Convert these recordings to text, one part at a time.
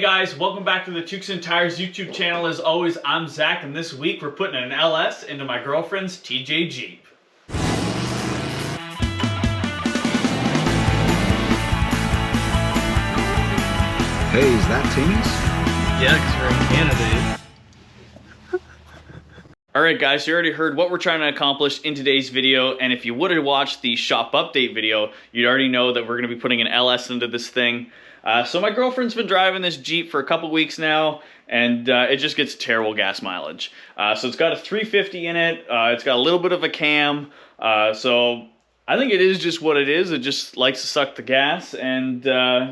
guys, welcome back to the Tukes and Tires YouTube channel. As always, I'm Zach, and this week we're putting an LS into my girlfriend's TJ Jeep. Hey, is that Timmy's? Yeah, because we're in Canada. Alright guys, you already heard what we're trying to accomplish in today's video, and if you would have watched the shop update video, you'd already know that we're going to be putting an LS into this thing. So my girlfriend's been driving this Jeep for a couple weeks now, and it just gets terrible gas mileage. So it's got a 350 in it, it's got a little bit of a cam, so I think it is just what it is. It just likes to suck the gas, and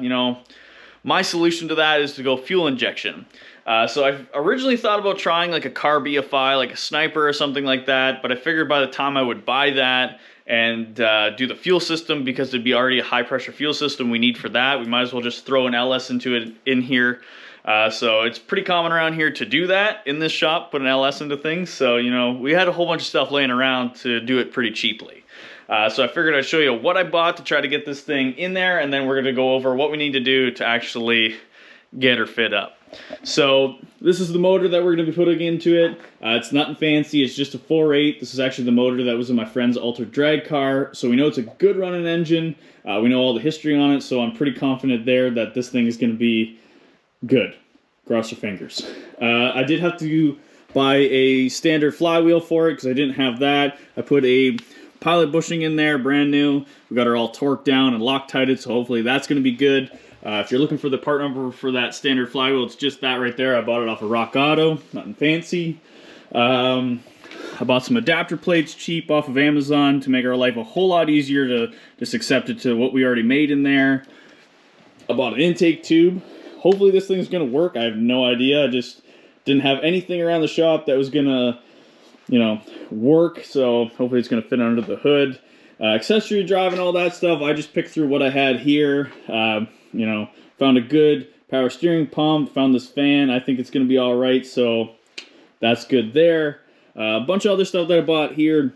you know, my solution to that is to go fuel injection. So I originally thought about trying like a car BFI, like a Sniper or something like that, but I figured by the time I would buy that and do the fuel system, because it'd be already a high pressure fuel system we need for that, we might as well just throw an LS into it in here. So it's pretty common around here to do that in this shop, put an LS into things. So, you know, we had a whole bunch of stuff laying around to do it pretty cheaply. So I figured I'd show you what I bought to try to get this thing in there, and then we're gonna go over what we need to do to actually get her fit up. So this is the motor that we're going to be putting into it. It's nothing fancy, it's just a 4.8. This is actually the motor that was in my friend's altered drag car, so we know it's a good running engine. We know all the history on it, so I'm pretty confident there that this thing is going to be good. Cross your fingers. I did have to buy a standard flywheel for it because I didn't have that. I put a pilot bushing in there, brand new. We got her all torqued down and Loctited, so hopefully that's going to be good. If you're looking for the part number for that standard flywheel, it's just that right there. I bought it off of Rock Auto, nothing fancy. I bought some adapter plates cheap off of Amazon to make our life a whole lot easier to just accept it to what we already made in there. I bought an intake tube. Hopefully this thing's going to work. I have no idea. I just didn't have anything around the shop that was going to, you know, work. So hopefully it's going to fit under the hood. Accessory drive and all that stuff, I just picked through what I had here. You know, found a good power steering pump, found this fan. I think it's going to be all right, so that's good there. A bunch of other stuff that I bought here.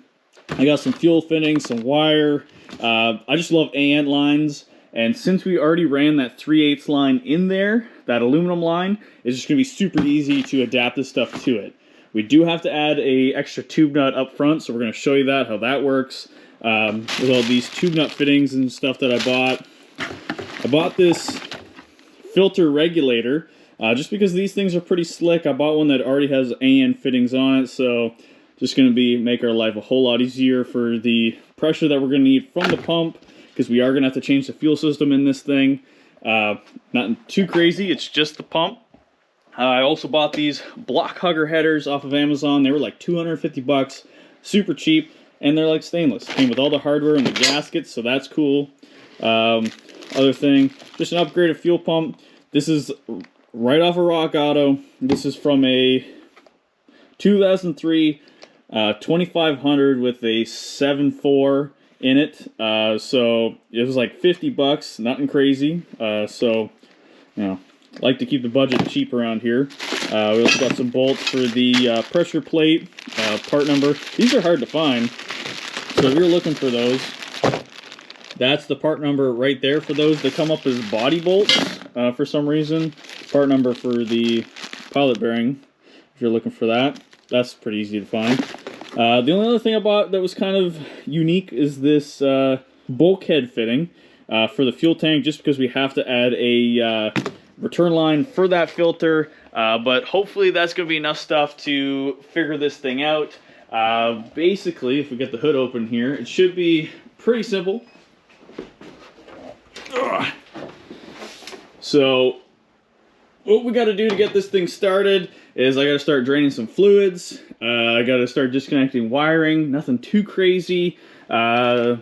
I got some fuel fittings, some wire. I just love ANT lines, and since we already ran that 3/8 line in there, that aluminum line, it's just going to be super easy to adapt this stuff to it. We do have to add a extra tube nut up front, so we're going to show you that, how that works. With all these tube nut fittings and stuff that I bought. I bought this filter regulator just because these things are pretty slick. I bought one that already has AN fittings on it, so just going to make our life a whole lot easier for the pressure that we're going to need from the pump, because we are going to have to change the fuel system in this thing. Nothing too crazy, it's just the pump. I also bought these block hugger headers off of Amazon. They were like 250 bucks, super cheap, and they're like stainless. Came with all the hardware and the gaskets, so that's cool. Other thing, just an upgraded fuel pump. This is right off of Rock Auto. This is from a 2003 2500 with a 7.4 in it. So it was like 50 bucks, nothing crazy. So, you know, like to keep the budget cheap around here. We also got some bolts for the pressure plate, part number. These are hard to find, so if you're looking for those, that's the part number right there for those. They come up as body bolts for some reason. Part number for the pilot bearing, if you're looking for that. That's pretty easy to find. The only other thing I bought that was kind of unique is this bulkhead fitting for the fuel tank, just because we have to add a return line for that filter. But hopefully that's going to be enough stuff to figure this thing out. Basically, if we get the hood open here, it should be pretty simple. So what we got to do to get this thing started is I got to start draining some fluids. I got to start disconnecting wiring. Nothing too crazy. Other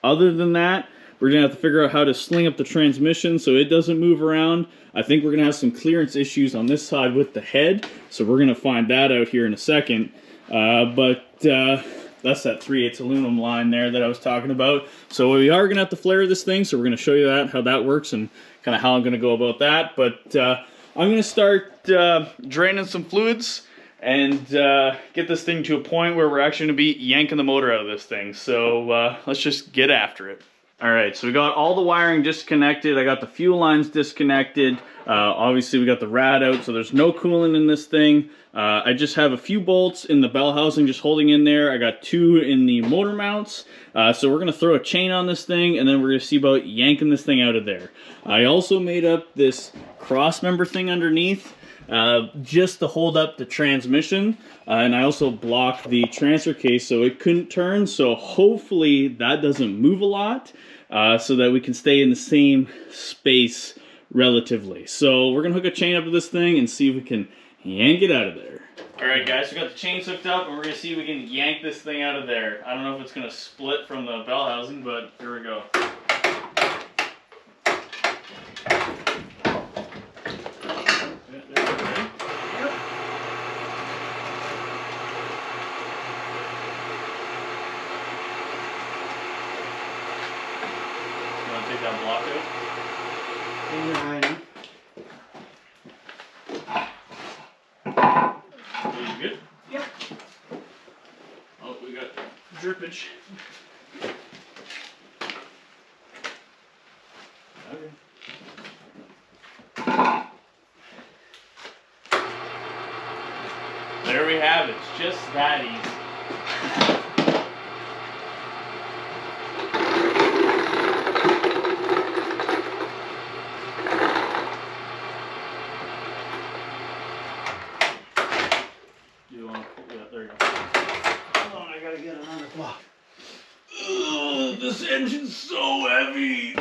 than that, we're going to have to figure out how to sling up the transmission so it doesn't move around. I think we're going to have some clearance issues on this side with the head, so we're going to find that out here in a second. That's that 3/8 aluminum line there that I was talking about. So we are going to have to flare this thing, so we're going to show you that, how that works, and kind of how I'm going to go about that. But I'm going to start draining some fluids and get this thing to a point where we're actually going to be yanking the motor out of this thing. So let's just get after it. All right, so we got all the wiring disconnected. I got the fuel lines disconnected. Obviously, we got the rad out, so there's no coolant in this thing. I just have a few bolts in the bell housing just holding in there. I got 2 in the motor mounts. So we're going to throw a chain on this thing, and then we're going to see about yanking this thing out of there. I also made up this cross member thing underneath just to hold up the transmission. And I also blocked the transfer case so it couldn't turn. So hopefully that doesn't move a lot so that we can stay in the same space relatively. So we're gonna hook a chain up to this thing and see if we can yank it out of there. All right, guys, we got the chains hooked up and we're gonna see if we can yank this thing out of there. I don't know if it's gonna split from the bell housing, but here we go. Take that block out. Are you good? Yep. Oh, we got drippage. Okay. There we have it. It's just that easy. There you go. Hold on, I gotta get another block. Ugh, this engine's so heavy.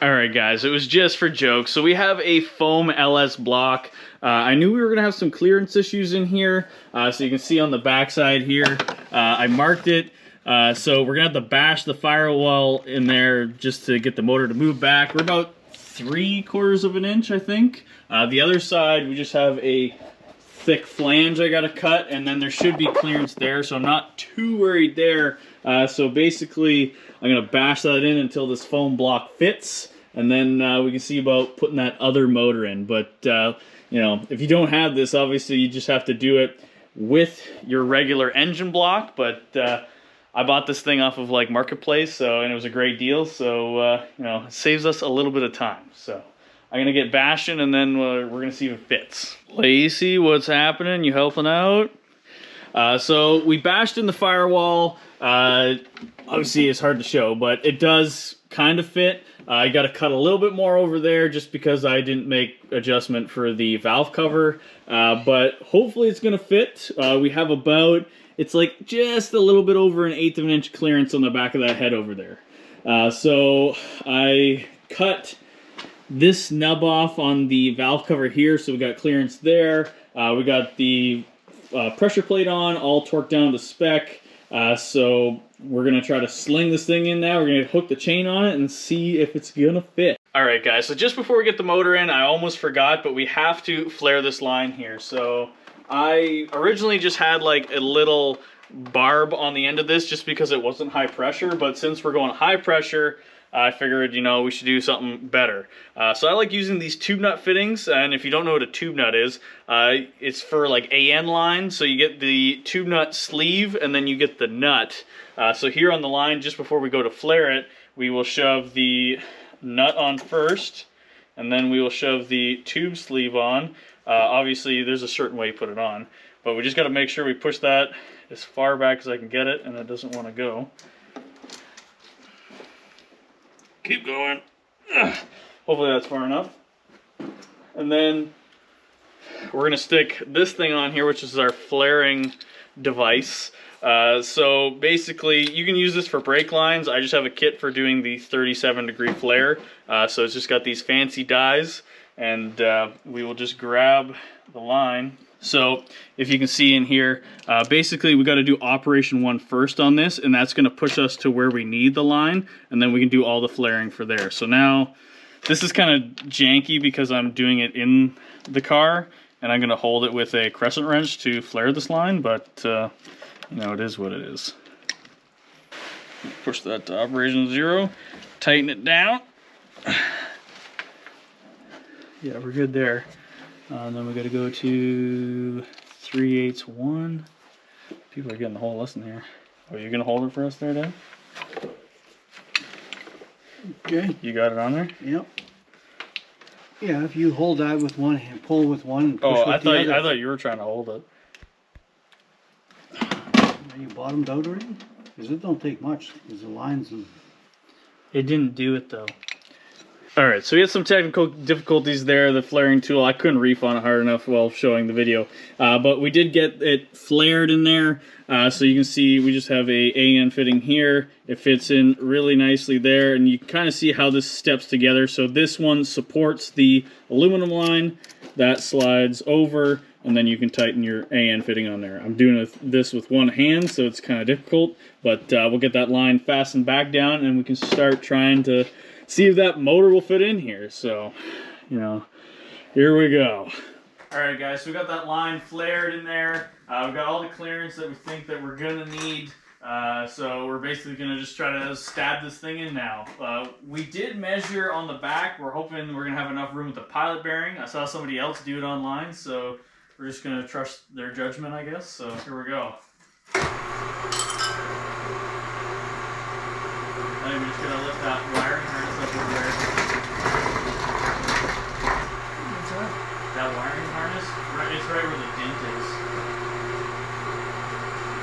Alright guys, it was just for jokes. So we have a foam LS block. I knew we were going to have some clearance issues in here. So you can see on the backside here, I marked it. So we're going to have to bash the firewall in there just to get the motor to move back. We're about 3/4 of an inch, I think. The other side, we just have a thick flange I gotta cut, and then there should be clearance there, so I'm not too worried there. So basically, I'm gonna bash that in until this foam block fits, and then we can see about putting that other motor in. But you know, if you don't have this, obviously you just have to do it with your regular engine block. But I bought this thing off of like Marketplace, and it was a great deal. So you know, it saves us a little bit of time. So I'm gonna get bashing, and then we're gonna see if it fits. Lacey, what's happening? You helping out? So we bashed in the firewall. Obviously, it's hard to show, but it does kind of fit. I got to cut a little bit more over there just because I didn't make adjustment for the valve cover. But hopefully, it's gonna fit. We have about, it's like just a little bit over 1/8 of an inch clearance on the back of that head over there. So I cut this nub off on the valve cover here, so we got clearance there. We got the pressure plate on, all torqued down to spec. So we're gonna try to sling this thing in now. We're gonna hook the chain on it and see if it's gonna fit. All right, guys, so just before we get the motor in, I almost forgot, but we have to flare this line here. So I originally just had like a little barb on the end of this just because it wasn't high pressure, but since we're going high pressure, I figured, you know, we should do something better. So I like using these tube nut fittings, and if you don't know what a tube nut is, it's for like AN lines. So you get the tube nut sleeve, and then you get the nut. So here on the line, just before we go to flare it, we will shove the nut on first, and then we will shove the tube sleeve on. Obviously, there's a certain way you put it on, but we just got to make sure we push that as far back as I can get it, and it doesn't want to go. Keep going. Ugh. Hopefully that's far enough. And then we're gonna stick this thing on here, which is our flaring device. So basically, you can use this for brake lines. I just have a kit for doing the 37-degree flare. So it's just got these fancy dies, and we will just grab the line. So if you can see in here, basically we got to do operation 1 first on this, and that's going to push us to where we need the line, and then we can do all the flaring for there. So now this is kind of janky because I'm doing it in the car, and I'm going to hold it with a crescent wrench to flare this line, but you know, it is what it is. Push that to operation 0, tighten it down. Yeah, we're good there. And then we got to go to 3/8 1, People are getting the whole lesson here. Oh, you gonna hold it for us there, Dad? Okay. You got it on there? Yep. Yeah, if you hold that with one hand, pull with one, and push Oh, with the other. I thought you were trying to hold it. Are you bottomed out already? Because it don't take much. Because the lines of... It didn't do it though. All right, so we had some technical difficulties there. The flaring tool, I couldn't reef on it hard enough while showing the video. But we did get it flared in there. So you can see we just have a AN fitting here. It fits in really nicely there. And you can kind of see how this steps together. So this one supports the aluminum line. That slides over. And then you can tighten your AN fitting on there. I'm doing this with one hand, so it's kind of difficult. But we'll get that line fastened back down and we can start trying to see if that motor will fit in here. So, you know, here we go. All right, guys, so we got that line flared in there. We've got all the clearance that we think that we're gonna need. So we're basically gonna just try to stab this thing in now. We did measure on the back. We're hoping we're gonna have enough room with the pilot bearing. I saw somebody else do it online, so we're just gonna trust their judgment, I guess. So here we go. I think we're just gonna lift that wiring harness up over there. What's that? That wiring harness, it's right where the dent is.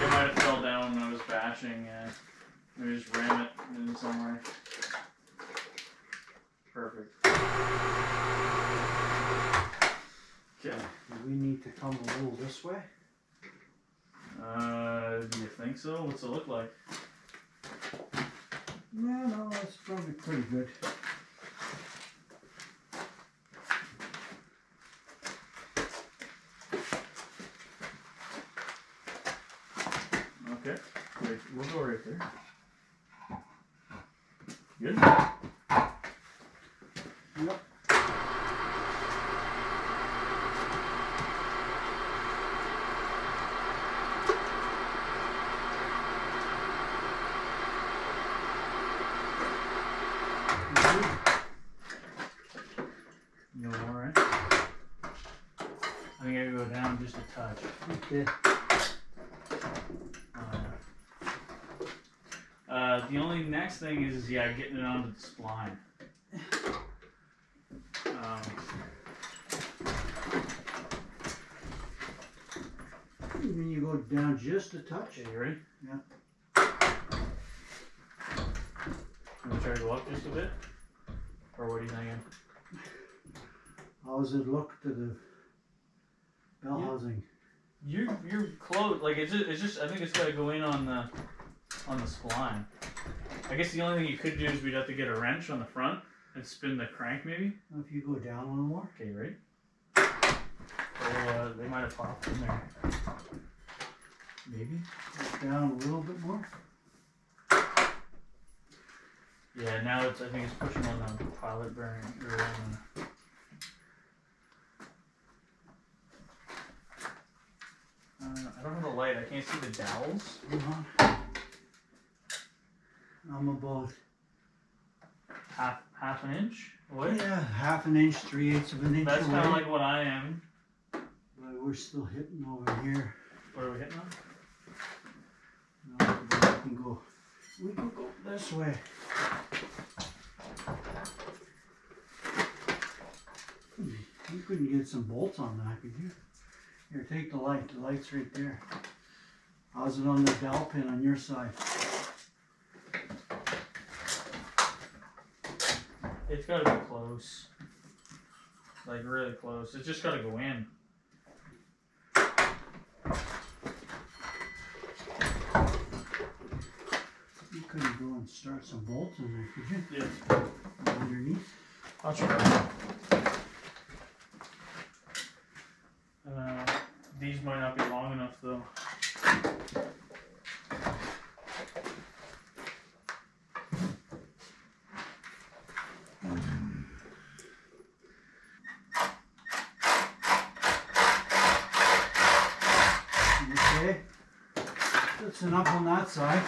It might have fell down when I was bashing. Maybe just ram it in somewhere. Perfect. Okay. Do we need to come a little this way? Do you think so? What's it look like? No, that's probably pretty good. Okay. Wait, we'll go right there. Good? Yep. You alright? I think I go down just a touch. Okay. The only next thing is getting it onto the spline. Then you go down just a touch. Okay, you ready? Yeah. You want to try to go up just a bit? Or what are you thinking? How does it look to the bell housing? You're close. Like it's just I think it's got to go in on the spline. I guess the only thing you could do is we'd have to get a wrench on the front and spin the crank maybe. If you go down a little more. Okay, ready? Oh, they might have popped in there. Maybe. Down a little bit more. Yeah, now I think it's pushing on the pilot bearing or on the. I don't have a light. I can't see the dowels. I'm about half an inch away. Yeah, half an inch, 3/8 of an inch. That's away. kind of like what I am. But we're still hitting over here. What are we hitting on? No, we can go this way. You couldn't get some bolts on that, could you? Here, take the light. The light's right there. How's it on the dowel pin on your side? It's got to be close. Like really close. It's just got to go in. You couldn't go and start some bolts in there, could you? Yeah. Underneath? I'll try. These might not be long enough though. Okay. That's enough on that side.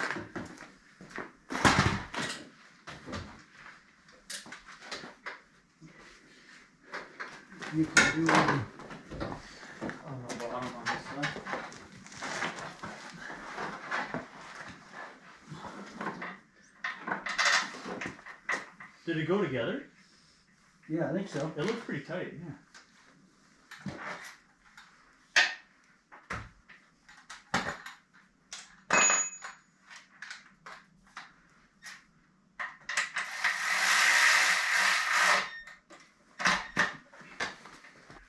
You can do On the bottom on this side. Did it go together? Yeah, I think so. It looks pretty tight, yeah.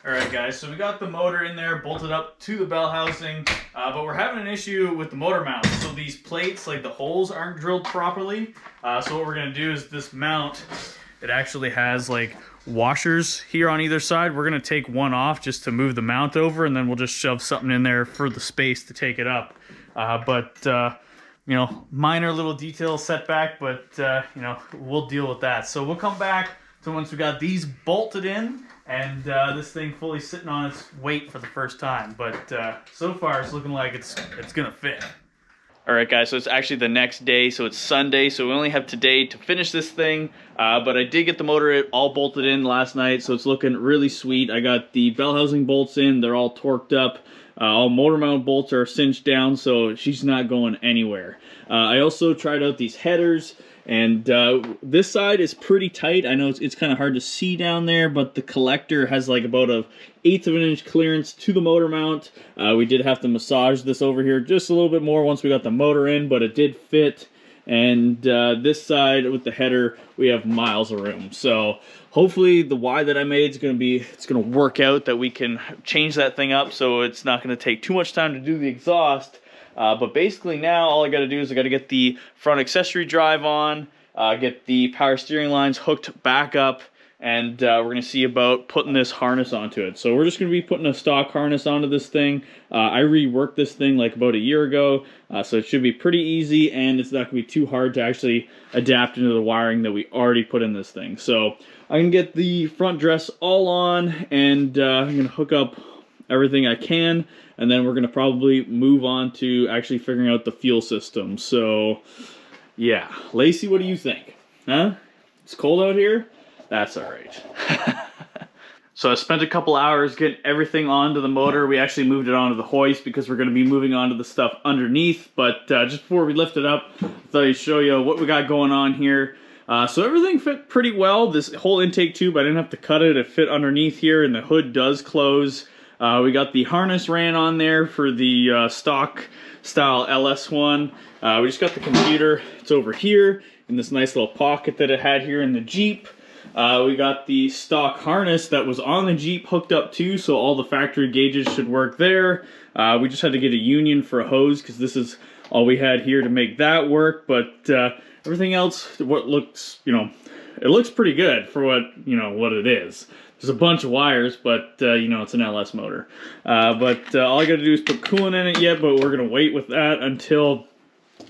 Alright guys, so we got the motor in there, bolted up to the bell housing, but we're having an issue with the motor mount. So these plates, like the holes aren't drilled properly. So what we're going to do is this mount, it actually has like washers here on either side. We're going to take one off just to move the mount over, and then we'll just shove something in there for the space to take it up. You know, minor little detail setback, but you know, we'll deal with that. So we'll come back to once we got these bolted in and this thing fully sitting on its weight for the first time. But so far it's looking like it's gonna fit. Alright guys, so it's actually the next day, so it's Sunday, so we only have today to finish this thing, but I did get the motor all bolted in last night, so it's looking really sweet. I got the bell housing bolts in, they're all torqued up, all motor mount bolts are cinched down, so she's not going anywhere. I also tried out these headers, and this side is pretty tight. I know it's kind of hard to see down there, but the collector has like about a 1/8 of an inch clearance to the motor mount. We did have to massage this over here just a little bit more once we got the motor in, but it did fit. And this side with the header, we have miles of room. So hopefully the Y that I made is going to work out, that we can change that thing up so it's not going to take too much time to do the exhaust. But basically now all I got to do is I got to get the front accessory drive on, get the power steering lines hooked back up, and we're going to see about putting this harness onto it. So we're just going to be putting a stock harness onto this thing. I reworked this thing like about a year ago, so it should be pretty easy, and it's not going to be too hard to actually adapt into the wiring that we already put in this thing. So I can get the front dress all on, and I'm going to hook up everything I can, and then we're going to probably move on to actually figuring out the fuel system. So yeah, Lacey, what do you think? Huh? It's cold out here? That's all right. So I spent a couple hours getting everything onto the motor. We actually moved it onto the hoist because we're going to be moving on to the stuff underneath. But just before we lift it up, I thought I'd show you what we got going on here. So everything fit pretty well. This whole intake tube, I didn't have to cut it. It fit underneath here, and the hood does close. We got the harness ran on there for the stock style LS one. We just got the computer. It's over here in this nice little pocket that it had here in the Jeep. We got the stock harness that was on the Jeep hooked up too, so all the factory gauges should work there. We just had to get a union for a hose because this is all we had here to make that work. But everything else, what looks, you know, it looks pretty good for what, you know, what it is. There's a bunch of wires, but you know, it's an LS motor. But all I got to do is put coolant in it yet, but we're gonna wait with that until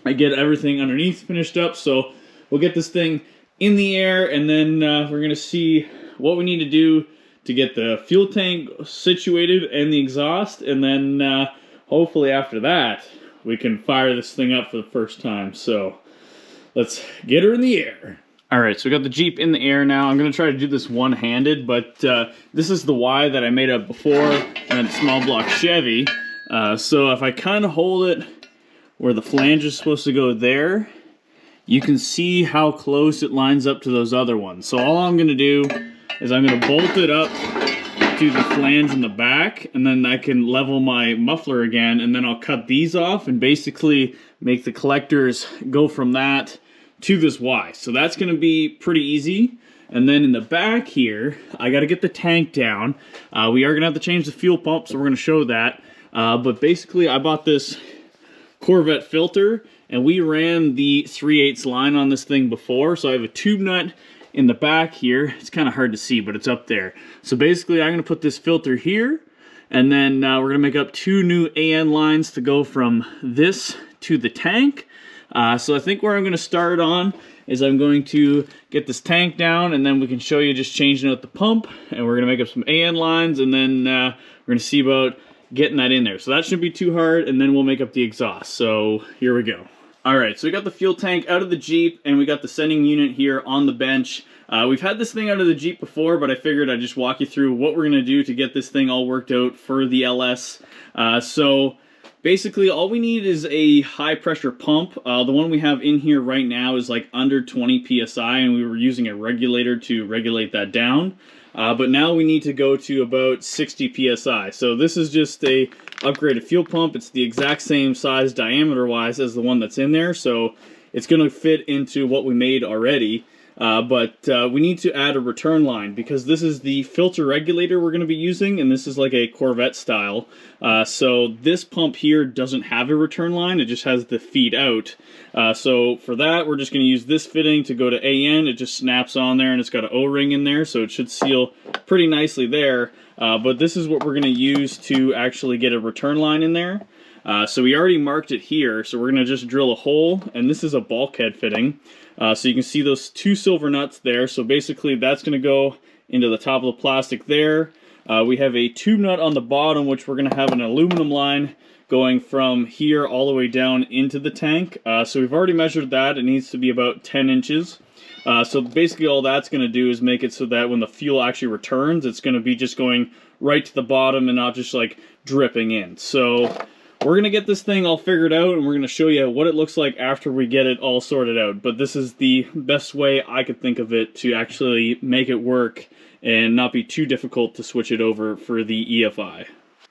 I get everything underneath finished up. So we'll get this thing in the air, and then we're gonna see what we need to do to get the fuel tank situated and the exhaust, and then hopefully after that we can fire this thing up for the first time. So let's get her in the air. Alright, so we got the Jeep in the air now. I'm going to try to do this one-handed, but this is the Y that I made up before, and small block Chevy. So if I kind of hold it where the flange is supposed to go there, you can see how close it lines up to those other ones. So all I'm going to do is I'm going to bolt it up to the flange in the back, and then I can level my muffler again, and then I'll cut these off and basically make the collectors go from that to this Y. So that's going to be pretty easy. And then in the back here, I got to get the tank down. We are going to have to change the fuel pump, so we're going to show that. But basically, I bought this Corvette filter, and we ran the 3/8 line on this thing before. So I have a tube nut in the back here. It's kind of hard to see, but it's up there. So basically, I'm going to put this filter here, and then we're going to make up 2 new AN lines to go from this to the tank. So I think where I'm going to start on is I'm going to get this tank down, and then we can show you just changing out the pump, and we're going to make up some AN lines, and then we're going to see about getting that in there. So that shouldn't be too hard, and then we'll make up the exhaust. So here we go. Alright, so we got the fuel tank out of the Jeep, and we got the sending unit here on the bench. We've had this thing out of the Jeep before, but I figured I'd just walk you through what we're going to do to get this thing all worked out for the LS. So basically all we need is a high pressure pump. The one we have in here right now is like under 20 psi, and we were using a regulator to regulate that down. But now we need to go to about 60 psi. So this is just a upgraded fuel pump. It's the exact same size diameter wise as the one that's in there, so it's going to fit into what we made already. But we need to add a return line because this is the filter regulator we're going to be using, and this is like a Corvette style. So this pump here doesn't have a return line, it just has the feed out. So for that, we're just going to use this fitting to go to AN. It just snaps on there, and it's got an O-ring in there, so it should seal pretty nicely there. But this is what we're going to use to actually get a return line in there. So we already marked it here, so we're going to just drill a hole, and this is a bulkhead fitting. So you can see those two silver nuts there. So basically that's going to go into the top of the plastic there. We have a tube nut on the bottom, which we're going to have an aluminum line going from here all the way down into the tank. So we've already measured that. It needs to be about 10 inches. So basically all that's going to do is make it so that when the fuel actually returns, it's going to be just going right to the bottom and not just like dripping in. So we're going to get this thing all figured out, and we're going to show you what it looks like after we get it all sorted out. But this is the best way I could think of it to actually make it work and not be too difficult to switch it over for the EFI.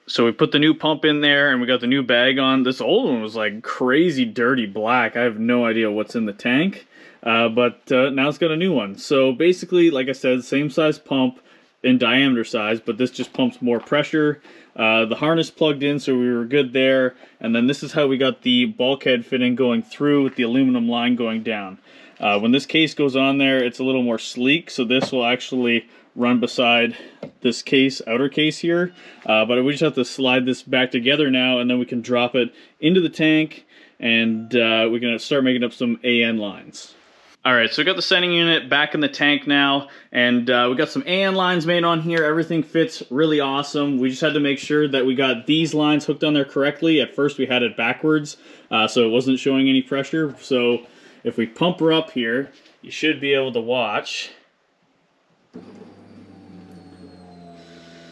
So we put the new pump in there, and we got the new bag on. This old one was like crazy dirty black. I have no idea what's in the tank, but now it's got a new one. So basically, like I said, same size pump in diameter size, but this just pumps more pressure. The harness plugged in, so we were good there. And then this is how we got the bulkhead fitting going through with the aluminum line going down. When this case goes on there, it's a little more sleek, so this will actually run beside this case, outer case here. But we just have to slide this back together now, and then we can drop it into the tank, and we can start making up some AN lines. Alright, so we got the sending unit back in the tank now, and we got some AN lines made on here. Everything fits really awesome. We just had to make sure that we got these lines hooked on there correctly. At first we had it backwards, so it wasn't showing any pressure. So if we pump her up here, you should be able to watch.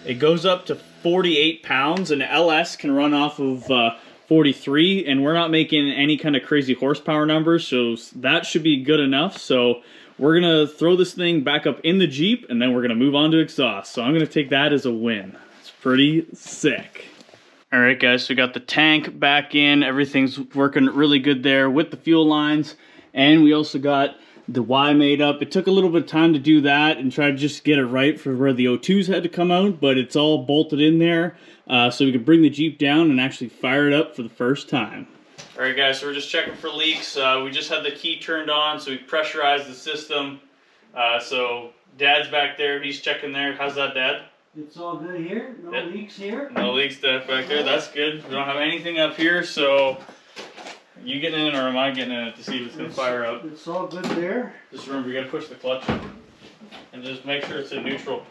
It goes up to 48 pounds, and LS can run off of 43, and we're not making any kind of crazy horsepower numbers, so that should be good enough. So we're gonna throw this thing back up in the Jeep, and then we're gonna move on to exhaust. So I'm gonna take that as a win. It's pretty sick. All right, guys, so we got the tank back in. Everything's working really good there with the fuel lines, and we also got the Y made up. It took a little bit of time to do that and try to just get it right for where the O2s had to come out, but it's all bolted in there, so we could bring the Jeep down and actually fire it up for the first time. All right, guys, so we're just checking for leaks. We just had the key turned on, so we pressurized the system. So Dad's back there, he's checking there. How's that, Dad? It's all good here. No leaks here. No leaks back there. That's good. We don't have anything up here, so you getting in or am I getting in it to see if it's going to fire up? It's all good there. Just remember, you got to push the clutch and just make sure it's in neutral.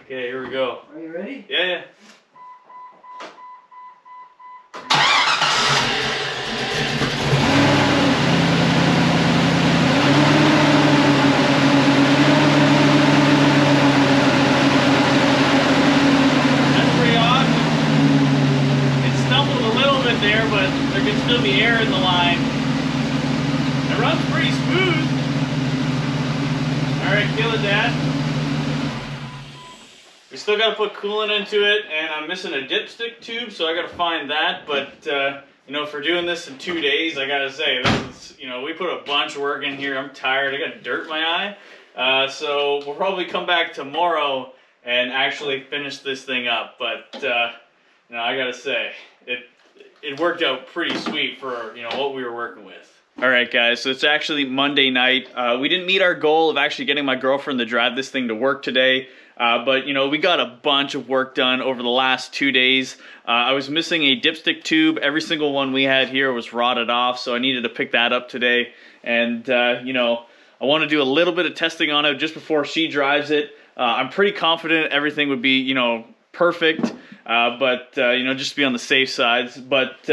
Okay, here we go. Are you ready? Yeah. There, but there can still be air in the line. It runs pretty smooth. Alright, kill it, Dad. We still got to put coolant into it, and I'm missing a dipstick tube, so I got to find that. But you know, for doing this in 2 days, I got to say, this is, you know, we put a bunch of work in here. I'm tired. I got dirt in my eye. So we'll probably come back tomorrow and actually finish this thing up. But you know, I got to say, it worked out pretty sweet for, you know, what we were working with. All right, guys, so it's actually Monday night. We didn't meet our goal of actually getting my girlfriend to drive this thing to work today, but, you know, we got a bunch of work done over the last 2 days. I was missing a dipstick tube. Every single one we had here was rotted off, so I needed to pick that up today. And, you know, I want to do a little bit of testing on it just before she drives it. I'm pretty confident everything would be, you know, perfect. But you know, just to be on the safe side. But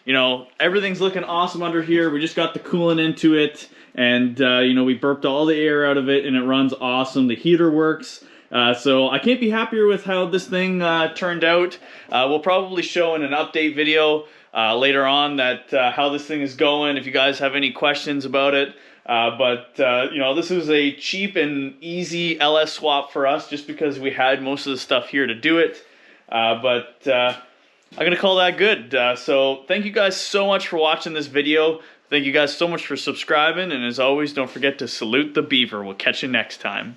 you know, everything's looking awesome under here. We just got the coolant into it, and you know, we burped all the air out of it, and it runs awesome. The heater works, So I can't be happier with how this thing turned out. We'll probably show in an update video later on that how this thing is going, if you guys have any questions about it. You know, this was a cheap and easy LS swap for us just because we had most of the stuff here to do it. I'm gonna call that good. So thank you guys so much for watching this video. Thank you guys so much for subscribing, and as always, don't forget to salute the beaver. We'll catch you next time.